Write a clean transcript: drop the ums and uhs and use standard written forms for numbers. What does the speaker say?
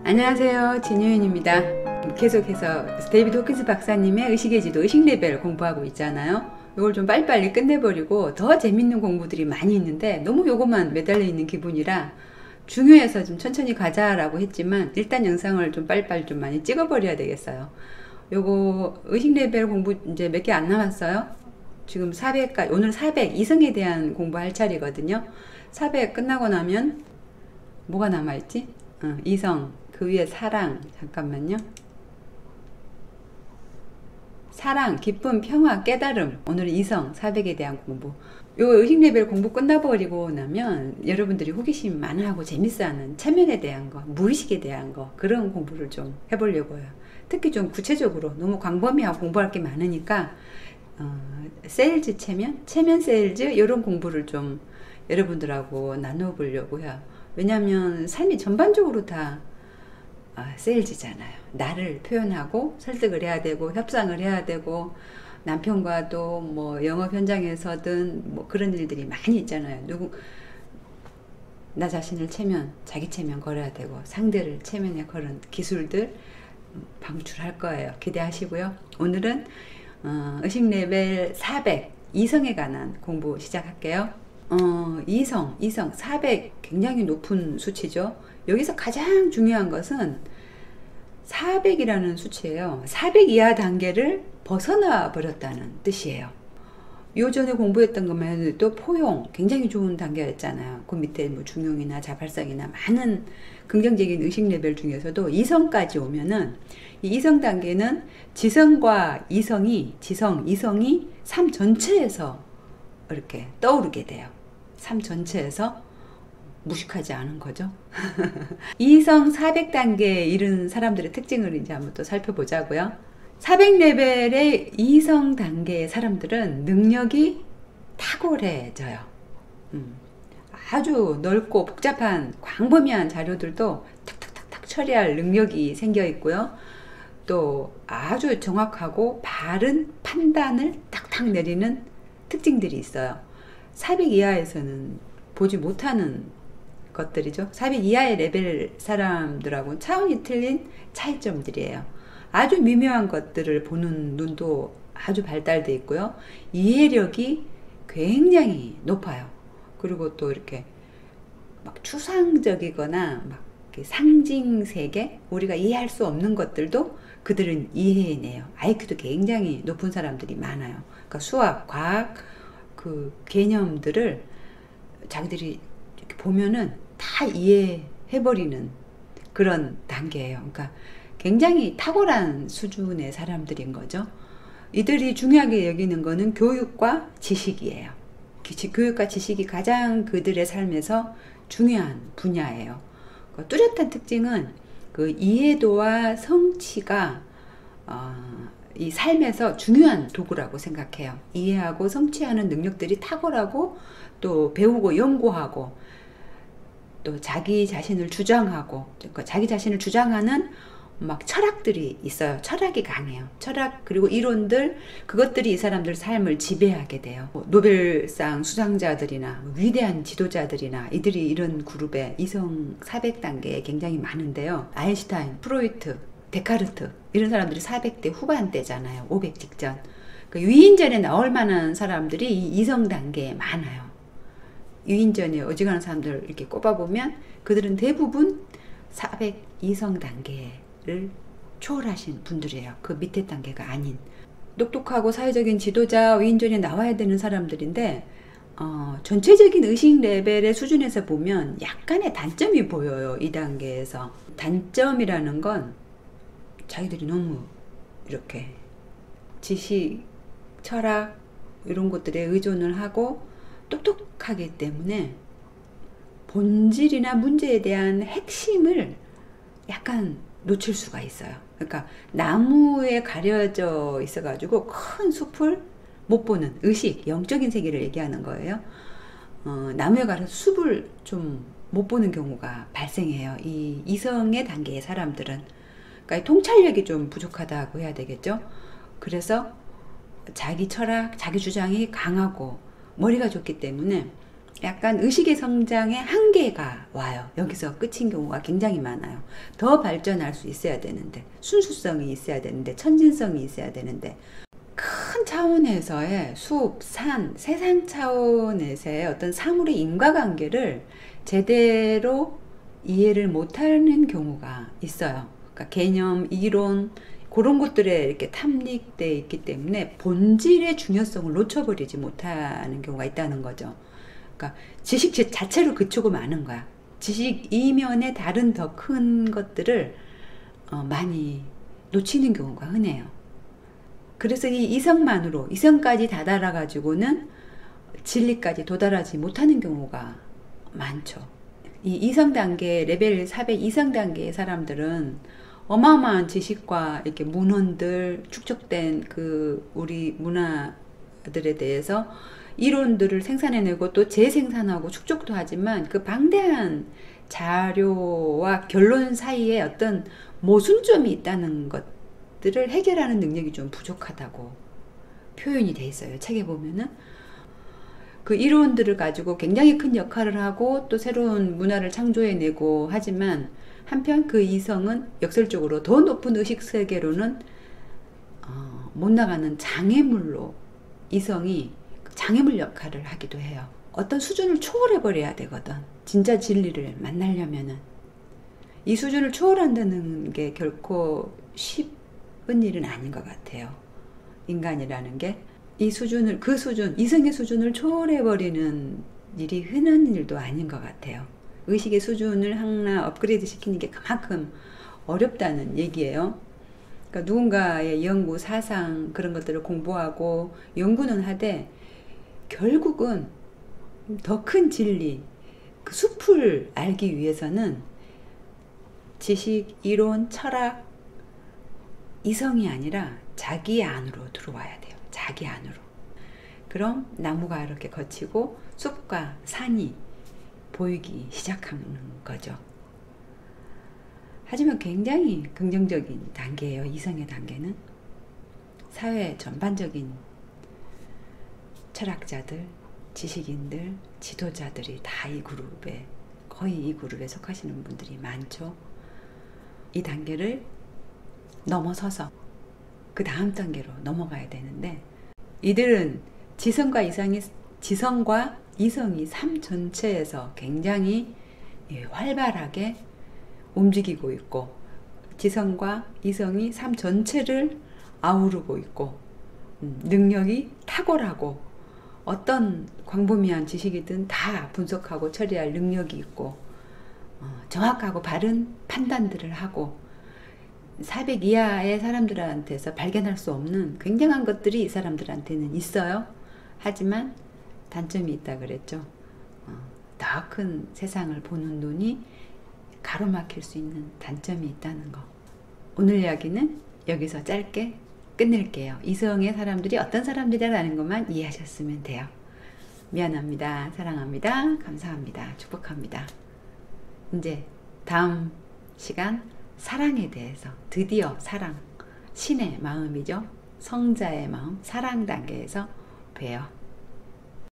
안녕하세요, 진유인입니다. 계속해서 데이비드 호킨스 박사님의 의식의 지도, 의식 레벨 공부하고 있잖아요. 이걸 좀 빨리빨리 끝내버리고 더 재밌는 공부들이 많이 있는데 너무 요것만 매달려 있는 기분이라 중요해서 좀 천천히 가자라고 했지만 일단 영상을 좀 빨리빨리 좀 많이 찍어버려야 되겠어요. 요거 의식 레벨 공부 이제 몇 개 안 남았어요. 지금 400까지, 오늘 400 이성에 대한 공부할 차례거든요. 400 끝나고 나면 뭐가 남아있지? 이성, 그 위에 사랑, 잠깐만요. 사랑, 기쁨, 평화, 깨달음. 오늘은 이성, 400에 대한 공부. 요 의식 레벨 공부 끝나버리고 나면 여러분들이 호기심 많아하고 재밌어하는 체면에 대한 거, 무의식에 대한 거, 그런 공부를 좀 해보려고요. 특히 좀 구체적으로 너무 광범위하고 공부할 게 많으니까 세일즈 체면, 체면 세일즈 이런 공부를 좀 여러분들하고 나눠보려고요. 왜냐하면 삶이 전반적으로 다 세일즈잖아요. 나를 표현하고 설득을 해야 되고 협상을 해야 되고 남편과도 뭐 영업 현장에서든 뭐 그런 일들이 많이 있잖아요. 나 자신을 체면, 자기 체면 걸어야 되고 상대를 체면에 거는 기술들 방출할 거예요. 기대하시고요. 오늘은 의식 레벨 400 이성에 관한 공부 시작할게요. 이성 400 굉장히 높은 수치죠. 여기서 가장 중요한 것은 400이라는 수치예요. 400 이하 단계를 벗어나 버렸다는 뜻이에요. 요전에 공부했던 것만 해도 포용 굉장히 좋은 단계였잖아요. 그 밑에 뭐 중용이나 자발성이나 많은 긍정적인 의식 레벨 중에서도 이성까지 오면은 이 이성 단계는 지성과 이성이 삶 전체에서 이렇게 떠오르게 돼요. 삶 전체에서 무식하지 않은 거죠. 이성 400단계에 이른 사람들의 특징을 이제 한번 또 살펴보자고요. 400레벨의 이성 단계의 사람들은 능력이 탁월해져요. 아주 넓고 복잡한 광범위한 자료들도 탁탁탁탁 처리할 능력이 생겨 있고요. 또 아주 정확하고 바른 판단을 탁탁 내리는 특징들이 있어요. 400 이하에서는 보지 못하는 것들이죠. 400 이하의 레벨 사람들하고는 차원이 틀린 차이점들이에요. 아주 미묘한 것들을 보는 눈도 아주 발달되어 있고요. 이해력이 굉장히 높아요. 그리고 또 이렇게 막 추상적이거나 막 상징 세계, 우리가 이해할 수 없는 것들도 그들은 이해해내요. IQ도 굉장히 높은 사람들이 많아요. 그러니까 수학, 과학, 그 개념들을 자기들이 이렇게 보면은 다 이해해버리는 그런 단계예요. 그러니까 굉장히 탁월한 수준의 사람들인 거죠. 이들이 중요하게 여기는 거는 교육과 지식이에요. 교육과 지식이 가장 그들의 삶에서 중요한 분야예요. 그 뚜렷한 특징은 그 이해도와 성취가 이 삶에서 중요한 도구라고 생각해요. 이해하고 성취하는 능력들이 탁월하고 또 배우고 연구하고 또 자기 자신을 주장하고 자기 자신을 주장하는 막 철학들이 있어요. 철학이 강해요. 철학 그리고 이론들, 그것들이 이 사람들 삶을 지배하게 돼요. 노벨상 수상자들이나 위대한 지도자들이나 이들이 이런 그룹에 이성 400단계에 굉장히 많은데요. 아인슈타인, 프로이트, 데카르트 이런 사람들이 400대 후반대잖아요. 500 직전. 그러니까 유인전에 나올 만한 사람들이 이 이성 단계에 많아요. 유인전에 어지간한 사람들 이렇게 꼽아보면 그들은 대부분 400 이성 단계를 초월하신 분들이에요. 그 밑에 단계가 아닌 똑똑하고 사회적인 지도자, 위인전에 나와야 되는 사람들인데 전체적인 의식 레벨의 수준에서 보면 약간의 단점이 보여요. 이 단계에서. 단점이라는 건 자기들이 너무 이렇게 지식, 철학 이런 것들에 의존을 하고 똑똑하기 때문에 본질이나 문제에 대한 핵심을 약간 놓칠 수가 있어요. 그러니까 나무에 가려져 있어 가지고 큰 숲을 못 보는 의식, 영적인 세계를 얘기하는 거예요. 나무에 가려서 숲을 좀 못 보는 경우가 발생해요. 이 이성의 단계의 사람들은. 그러니까 통찰력이 좀 부족하다고 해야 되겠죠. 그래서 자기 철학, 자기 주장이 강하고 머리가 좋기 때문에 약간 의식의 성장의 한계가 와요. 여기서 끝인 경우가 굉장히 많아요. 더 발전할 수 있어야 되는데, 순수성이 있어야 되는데, 천진성이 있어야 되는데, 큰 차원에서의 숲, 산, 세상 차원에서의 어떤 사물의 인과관계를 제대로 이해를 못하는 경우가 있어요. 그러니까 개념, 이론, 그런 것들에 이렇게 탐닉되어 있기 때문에 본질의 중요성을 놓쳐버리지 못하는 경우가 있다는 거죠. 그러니까 지식 자체로 그치고 마는 거야. 지식 이면의 다른 더 큰 것들을 많이 놓치는 경우가 흔해요. 그래서 이 이성만으로, 이성까지 다다라 가지고는 진리까지 도달하지 못하는 경우가 많죠. 이 이성 단계, 레벨 400 이성 단계의 사람들은 어마어마한 지식과 이렇게 문헌들, 축적된 그 우리 문화들에 대해서 이론들을 생산해내고 또 재생산하고 축적도 하지만 그 방대한 자료와 결론 사이에 어떤 모순점이 있다는 것들을 해결하는 능력이 좀 부족하다고 표현이 돼 있어요. 책에 보면은. 그 이론들을 가지고 굉장히 큰 역할을 하고 또 새로운 문화를 창조해내고 하지만 한편 그 이성은 역설적으로 더 높은 의식세계로는 못 나가는 장애물로 이성이 장애물 역할을 하기도 해요. 어떤 수준을 초월해버려야 되거든. 진짜 진리를 만나려면은. 이 수준을 초월한다는 게 결코 쉽은 일은 아닌 것 같아요. 인간이라는 게. 이 수준을, 그 수준, 이성의 수준을 초월해버리는 일이 흔한 일도 아닌 것 같아요. 의식의 수준을 하나 업그레이드 시키는 게 그만큼 어렵다는 얘기예요. 그러니까 누군가의 연구, 사상, 그런 것들을 공부하고 연구는 하되 결국은 더 큰 진리, 그 숲을 알기 위해서는 지식, 이론, 철학, 이성이 아니라 자기 안으로 들어와야 돼요. 자기 안으로. 그럼 나무가 이렇게 거치고 숲과 산이 보이기 시작하는 거죠. 하지만 굉장히 긍정적인 단계예요. 이성의 단계는. 사회 전반적인 철학자들, 지식인들, 지도자들이 다 이 그룹에, 거의 이 그룹에 속하시는 분들이 많죠. 이 단계를 넘어서서 그 다음 단계로 넘어가야 되는데 이들은 지성과 이성이 삶 전체에서 굉장히 활발하게 움직이고 있고 지성과 이성이 삶 전체를 아우르고 있고 능력이 탁월하고 어떤 광범위한 지식이든 다 분석하고 처리할 능력이 있고 정확하고 바른 판단들을 하고 400 이하의 사람들한테서 발견할 수 없는 굉장한 것들이 이 사람들한테는 있어요. 하지만 단점이 있다 그랬죠. 더 큰 세상을 보는 눈이 가로막힐 수 있는 단점이 있다는 거. 오늘 이야기는 여기서 짧게 끝낼게요. 이성의 사람들이 어떤 사람들이라는 것만 이해하셨으면 돼요. 미안합니다. 사랑합니다. 감사합니다. 축복합니다. 이제 다음 시간 사랑에 대해서 드디어 사랑, 신의 마음이죠. 성자의 마음, 사랑 단계에서 봬요.